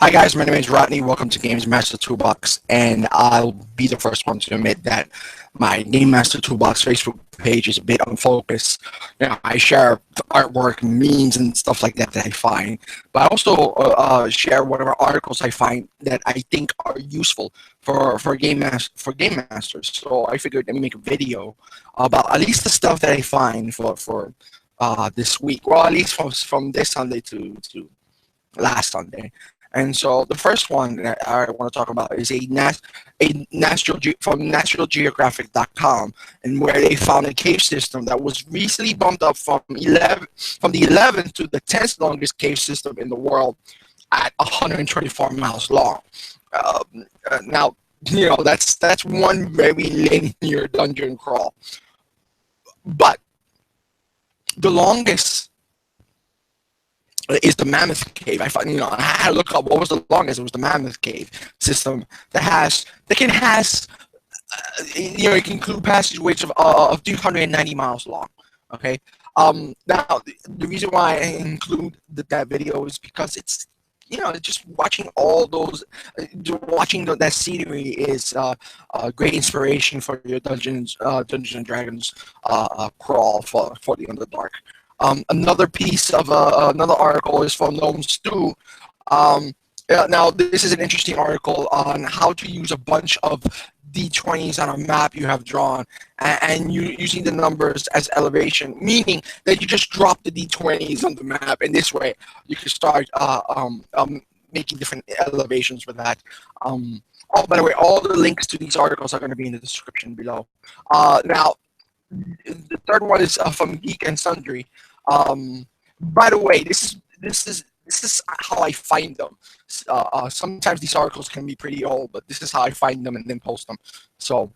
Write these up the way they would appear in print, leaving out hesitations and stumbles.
Hi guys, my name is Rodney. Welcome to Games Master Toolbox, and I'll be the first one to admit that my Game Master Toolbox Facebook page is a bit unfocused. I share artwork, memes, and stuff like that I find, but I also share whatever articles I find that I think are useful for game masters. So I figured let me make a video about at least the stuff that I find for this week, well, at least from this Sunday to last Sunday. And so the first one that I want to talk about is from naturalgeographic.com, and where they found a cave system that was recently bumped up from the 11th to the 10th longest cave system in the world at 124 miles long. Now, that's one very linear dungeon crawl, but the longest is the Mammoth Cave. I had to look up what was the longest. It was the Mammoth Cave system it can include passageways of 290 miles long. Okay. Now the reason why I include that video is because it's just watching all those, that scenery is a great inspiration for your Dungeons and Dragons crawl for the Underdark. Another piece of another article is from Gnome Stew. Now, this is an interesting article on how to use a bunch of D20s on a map you have drawn, and using the numbers as elevation, meaning that you just drop the D20s on the map, and this way you can start making different elevations with that. Oh, by the way, all the links to these articles are going to be in the description below. Now, the third one is from Geek and Sundry. By the way, this is how I find them. Sometimes these articles can be pretty old, but this is how I find them and then post them. So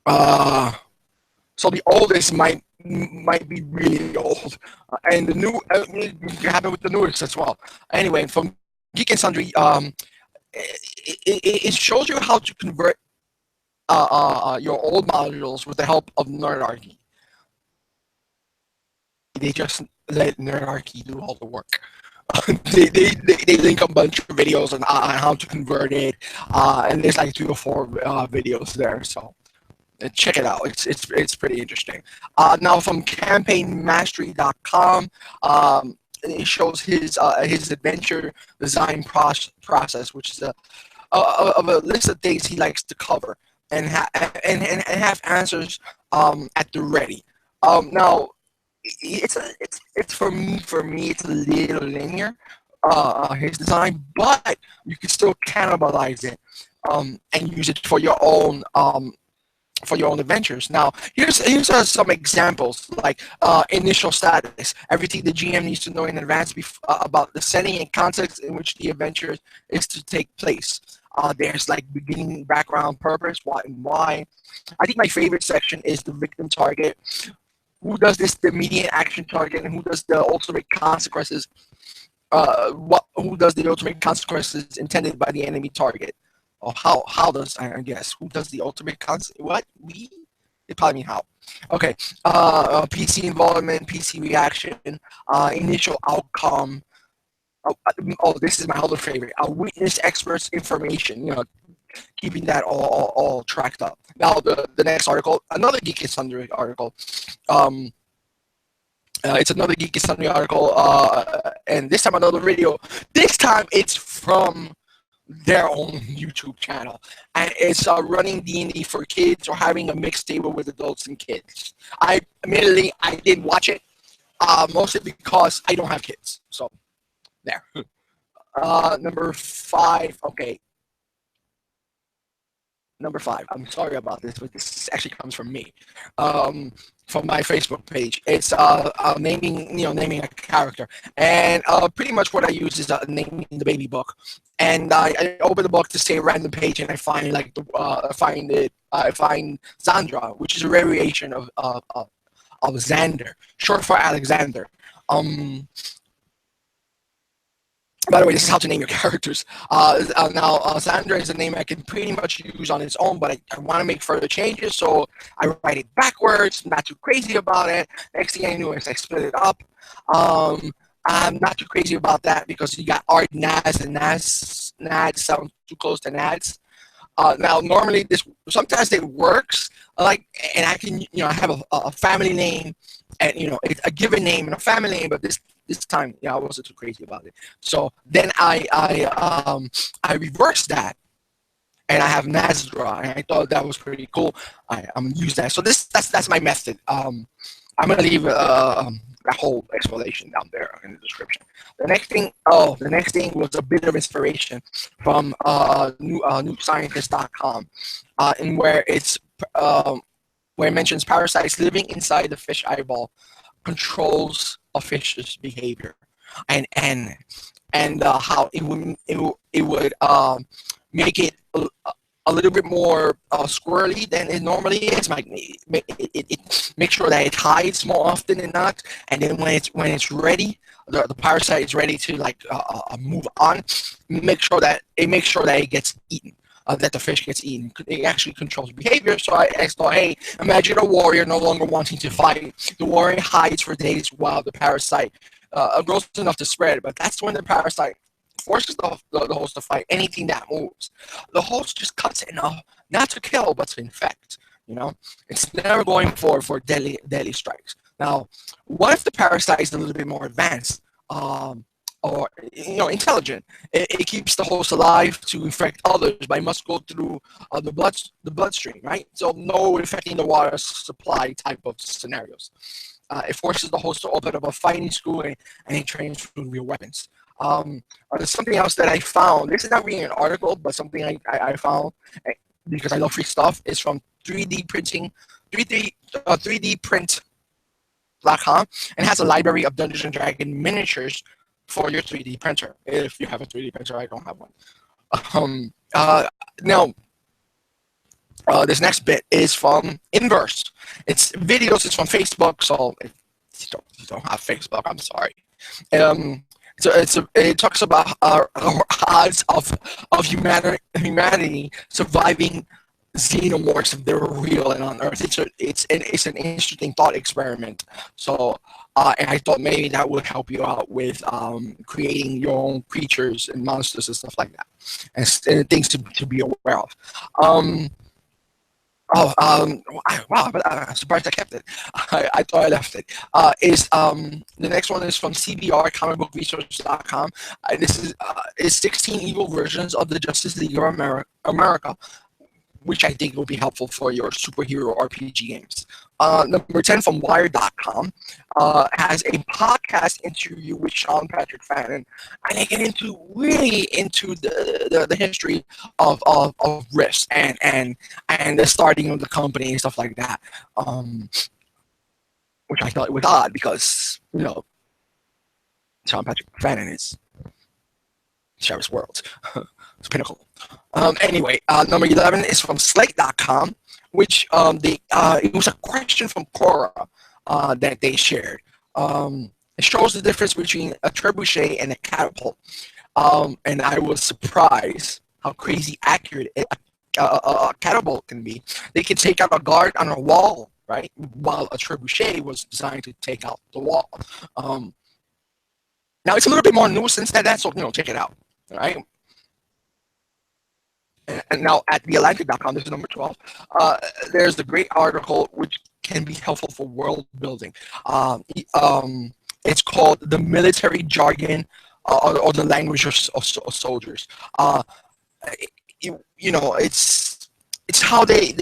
the oldest might be really old, and the new can happen with the newest as well. Anyway, from Geek and Sundry, it shows you how to convert your old modules with the help of Nerdarchy. They just let Nerdarchy do all the work. They link a bunch of videos on how to convert it, and there's like 3 or 4 videos there. So check it out. It's pretty interesting. Now from campaignmastery.com, it shows his adventure design process, which is of a list of things he likes to cover and have answers at the ready. Now, it's for me it's a little linear, his design, but you can still cannibalize it and use it for your own adventures. Now, here's some examples, like initial status, everything the GM needs to know in advance about the setting and context in which the adventure is to take place. There's like beginning, background, purpose, what and why. I think my favorite section is the victim target. Who does the immediate action target, and who does the ultimate consequences? Who does the ultimate consequences intended by the enemy target? Or how does, I guess, who does the ultimate what? We? It probably mean how. Okay. PC involvement, PC reaction, initial outcome. This is my other favorite. Witness experts information. Keeping that all tracked up. Now the next article, another Geek and Sundry article. It's another Geek and Sundry article, and this time another video. This time it's from their own YouTube channel, and it's running Dini for kids or having a mixed table with adults and kids. Admittedly, I did watch it, mostly because I don't have kids. So there. Number 5. Okay. Number 5. I'm sorry about this, but this actually comes from me, from my Facebook page. It's naming a character, and pretty much what I use is naming the baby book. And I open the book to say a random page, and I find I find Zandra, which is a variation of Zander, short for Alexander. By the way, this is how to name your characters. Now, Sandra is a name I can pretty much use on its own, but I want to make further changes, so I write it backwards, not too crazy about it. Next thing I knew is I split it up. I'm not too crazy about that because you got Ard Naz and Nads sound too close to Nads. Now, normally this sometimes it works, like, and I can I have a family name, and a given name and a family name, but this time, I wasn't too crazy about it. So then I reversed that, and I have Nazdra, and I thought that was pretty cool. I'm gonna use that. So that's my method. I'm gonna leave that whole explanation down there in the description. The next thing was a bit of inspiration from newscientist.com, in where it mentions parasites living inside the fish eyeball controls a fish's behavior, and how it would make it a little bit more squirrely than it normally is. It make sure that it hides more often than not, and then when it's ready, the parasite is ready to move on. Make sure that it gets eaten. That the fish gets eaten. It actually controls behavior. So I thought, hey, imagine a warrior no longer wanting to fight. The warrior hides for days while the parasite grows enough to spread. But that's when the parasite forces the host to fight anything that moves. The host just cuts it enough not to kill, but to infect. It's never going for deadly strikes. Now, what if the parasite is a little bit more advanced? Or intelligent. It keeps the host alive to infect others, but it must go through the bloodstream, right? So no infecting the water supply type of scenarios. It forces the host to open up a fighting school, and it trains for real weapons. There's something else that I found. This is not really an article, but something I found, because I love free stuff. Is from 3D printing, 3D print.com, and has a library of Dungeons and Dragons miniatures for your 3D printer. If you have a 3D printer, I don't have one. Now, this next bit is from Inverse. It's videos. It's from Facebook. So if you don't have Facebook, I'm sorry. It talks about our odds of humanity surviving xenomorphs if they're real and on Earth. It's an interesting thought experiment. So and I thought maybe that would help you out with creating your own creatures and monsters and stuff like that, and things to be aware of. Wow! But I'm surprised I kept it. I thought I left it. The next one is from CBR comicbookresearch.com. This is 16 evil versions of the Justice League of America, which I think will be helpful for your superhero RPG games. Number 10 from Wired.com has a podcast interview with Sean Patrick Fannin, and they get really into the history of Risk and the starting of the company and stuff like that, which I thought was odd because Sean Patrick Fannin is Sheriff's World. It's pinnacle. Anyway, number 11 is from Slate.com, which it was a question from Cora that they shared. It shows the difference between a trebuchet and a catapult. And I was surprised how crazy accurate a catapult can be. They can take out a guard on a wall, right? While a trebuchet was designed to take out the wall. Now it's a little bit more nuisance than that, so check it out. All right. And now at theatlantic.com, this is number 12, there's a great article which can be helpful for world building. It's called The Military Jargon or the Language of Soldiers. It's how they,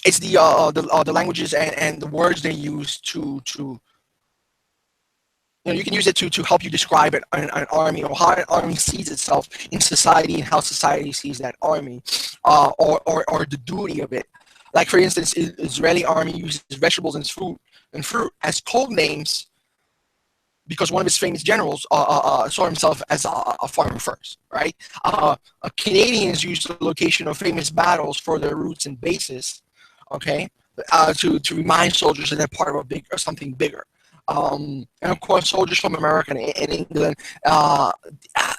it's the languages and the words they use to you can use it to help you describe an army, or how an army sees itself in society, and how society sees that army, or the duty of it. Like, for instance, the Israeli army uses vegetables and fruit as code names because one of its famous generals saw himself as a farmer first, right? Canadians use the location of famous battles for their routes and bases, okay, to remind soldiers that they're part of something bigger. And of course, soldiers from America and England,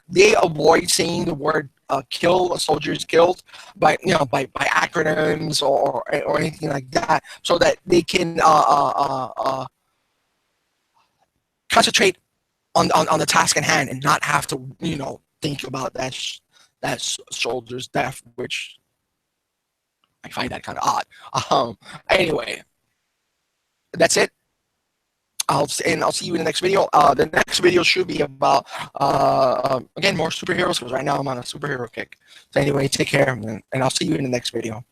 they avoid saying the word "kill." A soldier is killed by acronyms or anything like that, so that they can concentrate on the task in hand and not have to, think about that soldier's death, which I find that kind of odd. Anyway, that's it. I'll see you in the next video. The next video should be about again more superheroes, because right now I'm on a superhero kick. So anyway, take care, and I'll see you in the next video.